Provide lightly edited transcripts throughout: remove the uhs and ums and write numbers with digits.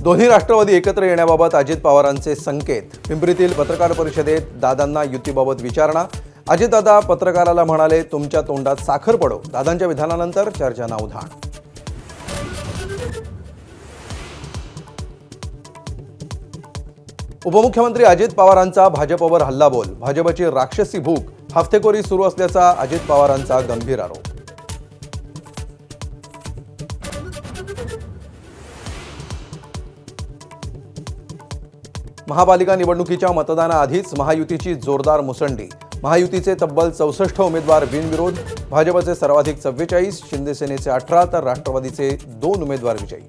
दोन्ही राष्ट्रवादी एकत्र येण्याबाबत अजित पवारांचे संकेत। पिंपरीतील पत्रकार परिषदेत दादांना युतीबाबत विचारणा। अजितदादा पत्रकाराला म्हणाले, तुमच्या तोंडात साखर पडो। दादांच्या विधानानंतर चर्चांना उधाण। उपमुख्यमंत्री अजित पवारांचा भाजपवर हल्लाबोल। भाजपची राक्षसी भूक, हफ्तेखोरी सुरू असल्याचा अजित पवारांचा गंभीर आरोप। महापालिका निवडणुकीच्या मतदानाआधीच महायुतीची जोरदार मुसंडी। महायुतीचे तब्बल 64 उमेदवार बिनविरोध। भाजपचे सर्वाधिक 44, शिंदे सेनेचे 18 तर राष्ट्रवादीचे 2 उमेदवार विजयी।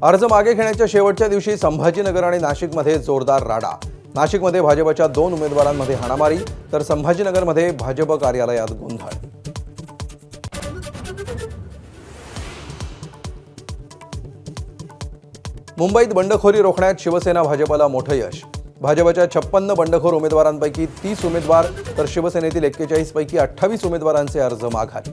अर्ज मागे घेण्याच्या शेवटच्या दिवशी संभाजीनगर आणि नाशिकमध्ये जोरदार राडा। नाशिकमध्ये भाजपच्या 2 उमेदवारांमध्ये हाणामारी तर संभाजीनगरमध्ये भाजप कार्यालयात गोंधळ। मुंबईत बंडखोरी रोखण्यात शिवसेना भाजपला मोठं यश। भाजपच्या 56 बंडखोर उमेदवारांपैकी 30 उमेदवार तर शिवसेनेतील 41 पैकी 28 उमेदवारांचे अर्ज माघारी।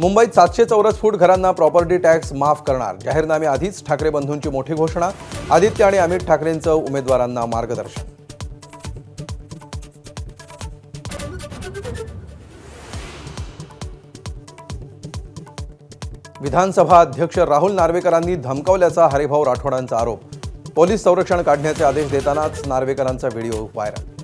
मुंबईत 700 चौरस फूट घरांना प्रॉपर्टी टॅक्स माफ करणार। जाहीरनामे आधीच ठाकरे बंधूंची मोठी घोषणा। आदित्य आणि अमित ठाकरेंचं उमेदवारांना मार्गदर्शन। विधानसभा अध्यक्ष राहुल नार्वेकरांनी धमकावल्याचा हरिभाऊ राठोडांचा आरोप। पोलीस संरक्षण काढण्याचे आदेश देतानाच नार्वेकरांचा व्हिडिओ व्हायरल।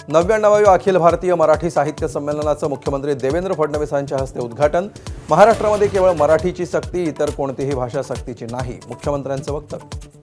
नव्याण्णवाव्या अखिल भारतीय मराठी साहित्य संमेलनाचं मुख्यमंत्री देवेंद्र फडणवीसांच्या हस्ते उद्घाटन। महाराष्ट्रामध्ये केवळ मराठीची सक्ती, इतर कोणतीही भाषा सक्तीची नाही, मुख्यमंत्र्यांचं वक्तव्य।